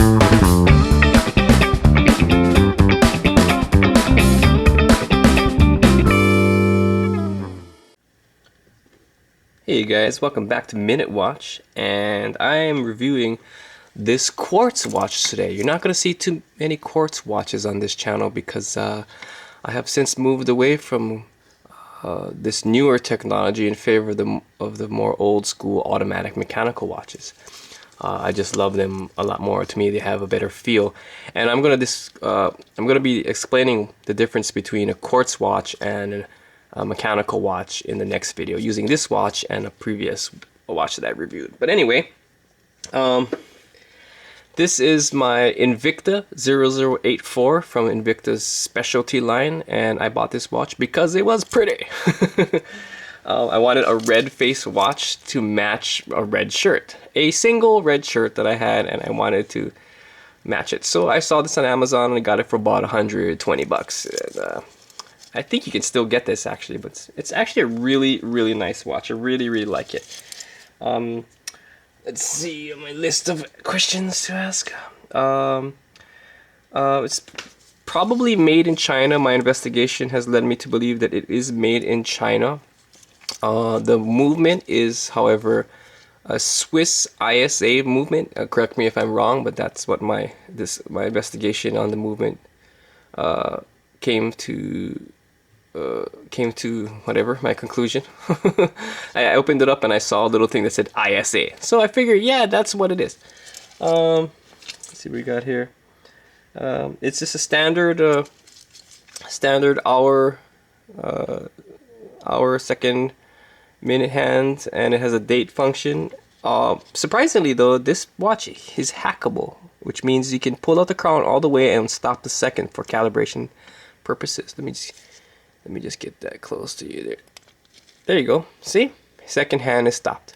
Hey guys, welcome back to Minute Watch, and I am reviewing this Quartz watch today. You're not going to see too many Quartz watches on this channel because I have since moved away from this newer technology in favor of the more old school automatic mechanical watches. I just love them a lot more. To me, they have a better feel, and I'm going to be explaining the difference between a Quartz watch and a mechanical watch in the next video, using this watch and a previous watch that I reviewed. But anyway, this is my Invicta 0084 from Invicta's specialty line, and I bought this watch because it was pretty. I wanted a red face watch to match a red shirt, a single red shirt that I had, and I wanted to match it. So I saw this on Amazon and I got it for about 120 bucks. And, I think you can still get this actually, but it's actually a really nice watch. I really like it. Let's see my list of questions to ask. It's probably made in China. My investigation has led me to believe that it is made in China. The movement is, however, a Swiss ISA movement. Correct me if I'm wrong, but that's what my investigation on the movement came to whatever my conclusion. I opened it up and I saw a little thing that said ISA, so I figured, yeah, that's what it is. Let's see what we got here. It's just a standard hour, second, minute hand, and it has a date function. Surprisingly though, this watch is hackable, which means you can pull out the crown all the way and stop the second for calibration purposes. Let me just get that close to you there. There you go. See? Second hand is stopped.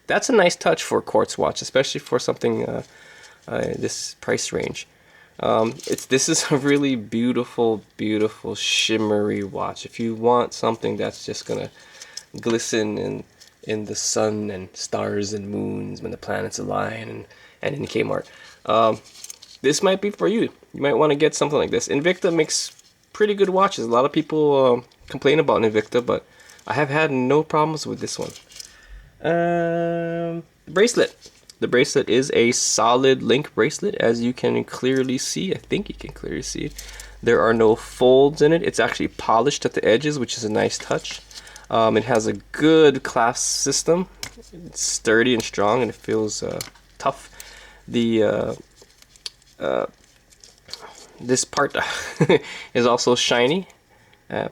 That's a nice touch for a Quartz watch, especially for something this price range. This is a really beautiful shimmery watch. If you want something that's just gonna glisten in the sun and stars and moons when the planets align and in Kmart, this might be for you. You might want to get something like this. Invicta makes pretty good watches. A lot of people complain about Invicta, but I have had no problems with this one. Bracelet. The bracelet is a solid link bracelet, as you can clearly see. I think you can clearly see it. There are no folds in it. It's actually polished at the edges, which is a nice touch. It has a good clasp system. It's sturdy and strong, and it feels tough. This part is also shiny,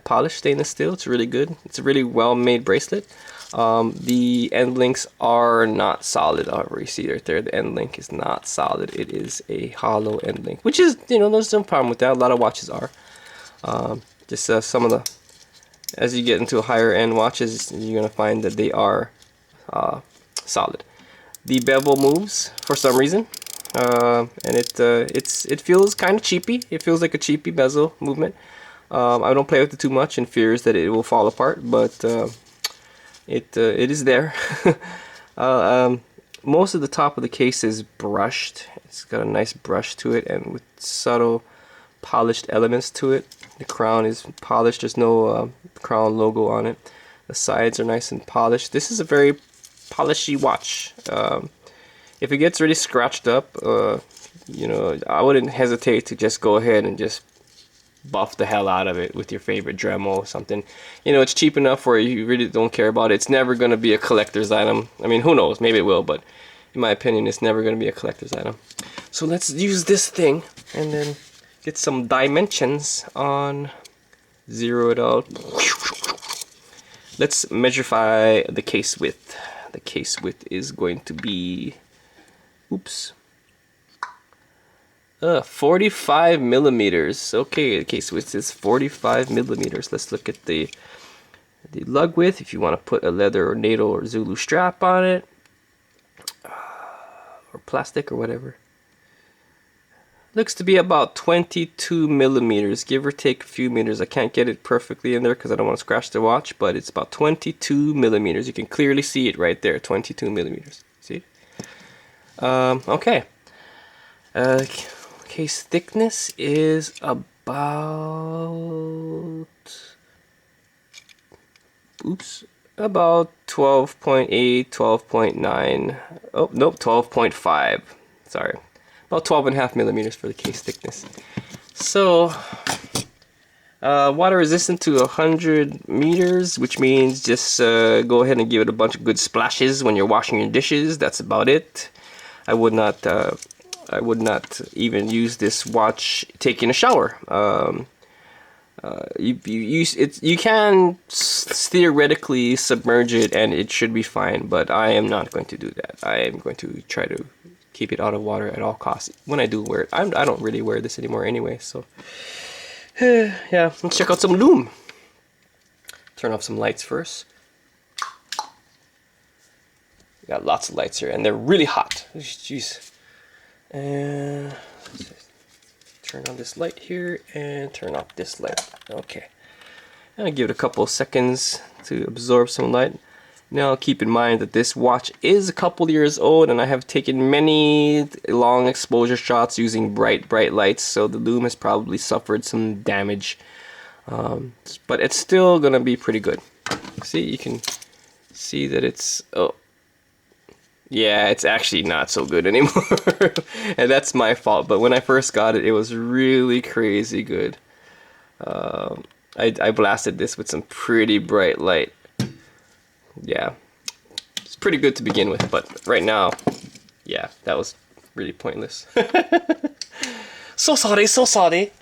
polished stainless steel. It's really good. It's a really well-made bracelet. The end links are not solid. However, you see right there, the end link is not solid. It is a hollow end link, which is, there's no problem with that. A lot of watches are. Just some of the, as you get into higher end watches, you're gonna find that they are solid. The bevel moves for some reason. And it feels kind of cheapy. It feels like a cheapy bezel movement. I don't play with it too much in fears that it will fall apart, but it is there. Most of the top of the case is brushed. It's got a nice brush to it, and with subtle polished elements to it. The crown is polished. There's no crown logo on it. The sides are nice and polished. This is a very polishy watch. If it gets really scratched up, I wouldn't hesitate to just go ahead and just buff the hell out of it with your favorite Dremel or something. It's cheap enough where you really don't care about it. It's never going to be a collector's item. I mean, who knows? Maybe it will, but in my opinion, it's never going to be a collector's item. So let's use this thing and then get some dimensions on, zero it out. Let's measurify the case width. The case width is going to be, 45 millimeters. Okay, the case width is 45 millimeters. Let's look at the lug width. If you want to put a leather or NATO or Zulu strap on it, or plastic or whatever, looks to be about 22 millimeters, give or take a few meters. I can't get it perfectly in there because I don't want to scratch the watch, but it's about 22 millimeters. You can clearly see it right there, 22 millimeters. See? Okay. Case thickness is about, about 12.8, 12.9. Oh, nope, 12.5. Sorry. About 12.5 millimeters for the case thickness. So, water resistant to 100 meters, which means just go ahead and give it a bunch of good splashes when you're washing your dishes. That's about it. I would not even use this watch taking a shower. You can theoretically submerge it and it should be fine, but I am not going to do that. I am going to try to keep it out of water at all costs. When I do wear it, I don't really wear this anymore anyway. So yeah, let's check out some Lume. Turn off some lights first. Got lots of lights here, and they're really hot. Jeez. And turn on this light here and turn off this light. Okay. And I'll give it a couple of seconds to absorb some light. Now keep in mind that this watch is a couple years old and I have taken many long exposure shots using bright lights, so the Lume has probably suffered some damage. But it's still gonna be pretty good. See, you can see that it's, oh yeah, it's actually not so good anymore. And that's my fault, but when I first got it, it was really crazy good. I blasted this with some pretty bright light. Yeah, it's pretty good to begin with, but right now, yeah, that was really pointless. So sorry, so sorry.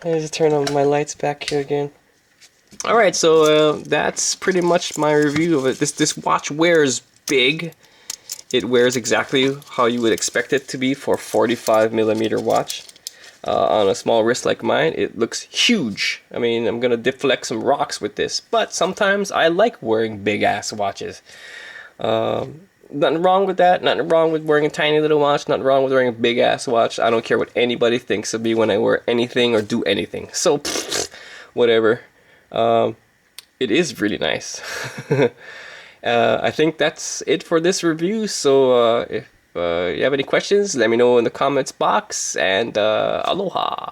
Let me just turn on my lights back here again. Alright, so that's pretty much my review of it. This watch wears big. It wears exactly how you would expect it to be for a 45mm watch. On a small wrist like mine, it looks huge. I mean, I'm gonna deflect some rocks with this, but sometimes I like wearing big ass watches. Nothing wrong with that. Nothing wrong with wearing a tiny little watch. Nothing wrong with wearing a big ass watch. I don't care what anybody thinks of me when I wear anything or do anything. So, whatever. It is really nice. I think that's it for this review. So if you have any questions, let me know in the comments box, and aloha.